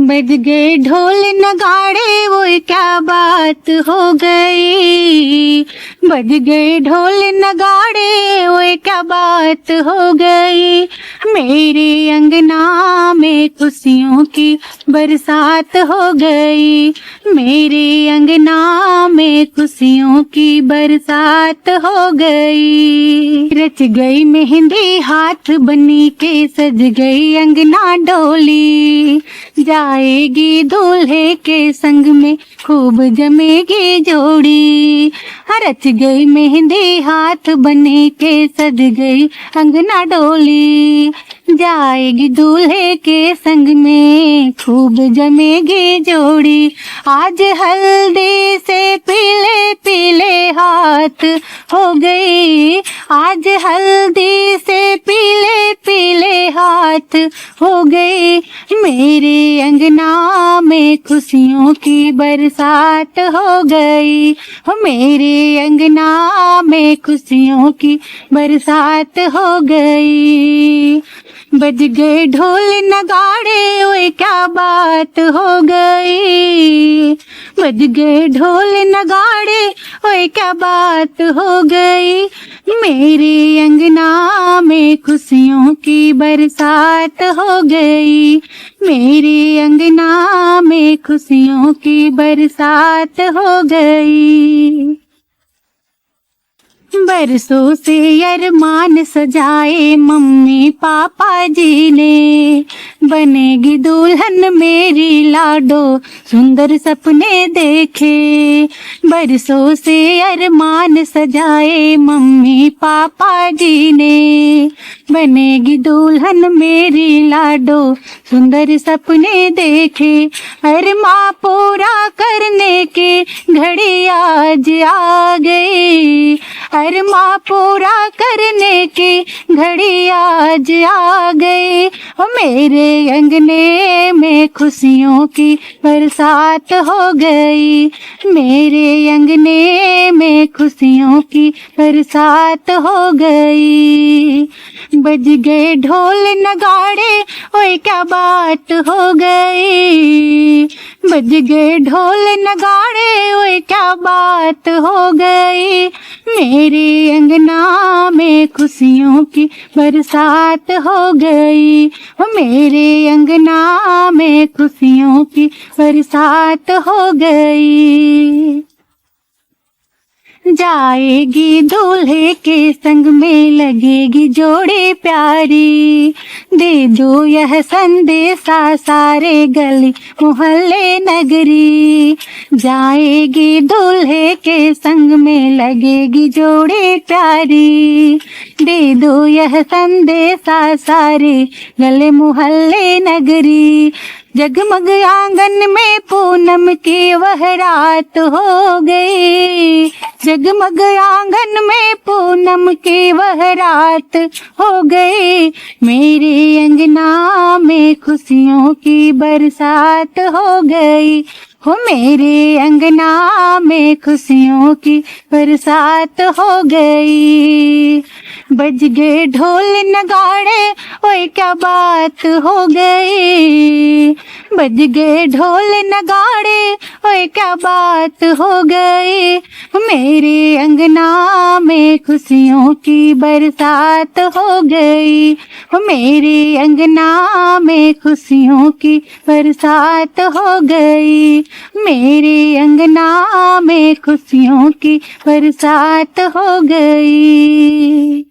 बज गए ढोल नगाड़े, वो क्या बात हो गई। बज गए ढोल नगाड़े, वो क्या बात हो गई। मेरे अंगना में खुशियों की बरसात हो गई। मेरे अंगना में खुशियों की बरसात हो गई। रच गई मेहंदी हाथ बनी के, सज गई अंगना डोली। जाएगी दूल्हे के संग में, खूब जमेगी जोड़ी। रच गई मेहंदी हाथ बने के, सज गई अंगना डोली। जाएगी दूल्हे के संग में, खूब जमेगी जोड़ी। आज हल्दी से पीले पीले हाथ हो गई। आज हल्दी से पीले पीले हाथ हो गई। मेरे अंगना में खुशियों की बरसात हो गई। मेरे अंगना में खुशियों की बरसात हो गई। बज गए ढोल नगाड़े, ओए क्या बात हो गई। बज गए ढोल नगाड़े, ओए क्या बात हो गई। मेरे अंगना में खुशियों की बरसात हो गई। मेरे अंगना में खुशियों की बरसात हो गई। बरसों से अरमान सजाए मम्मी पापा जी ने, बनेगी दुल्हन मेरी लाडो सुंदर सपने देखे। बरसों से अरमान सजाए मम्मी पापा जी ने, बनेगी दुल्हन मेरी लाडो सुंदर सपने देखे। अरमा पूरा करने की घड़ी आज आ गई। अरमा पूरा करने की घड़ी आज आ गई। मेरे अंगने में खुशियों की बरसात हो गई। मेरे अंगने में खुशियों की बरसात हो गई। बज गए ढोल नगाड़े, ओए क्या बात हो गई। बज गए ढोल नगाड़े, ओए क्या बात हो गई। मेरे अंगना में खुशियों की बरसात हो गई। मेरे अंगना में खुशियों की बरसात हो गई। जाएगी दूल्हे के संग में, लगेगी जोड़ी प्यारी। दे दो यह संदेशा सारे गली मोहल्ले नगरी। जाएगी दूल्हे के संग में, लगेगी जोड़ी प्यारी। दे दो यह संदेशा सारे गले मोहल्ले नगरी। जगमग आंगन में पूनम की वह रात हो गई। जगमग आंगन में पूनम की वह रात हो गई। मेरे अंगना में खुशियों की बरसात हो गई। मेरे अंगना में खुशियों की बरसात हो गई। बज गए ढोल नगाड़े, ओए क्या बात हो गई। बज गए ढोल नगाड़े, ओए क्या बात हो गई। मेरे अंगना में खुशियों की बरसात हो गई। मेरे अंगना में खुशियों की बरसात हो गई। मेरे अंगना में खुशियों की बरसात हो गई।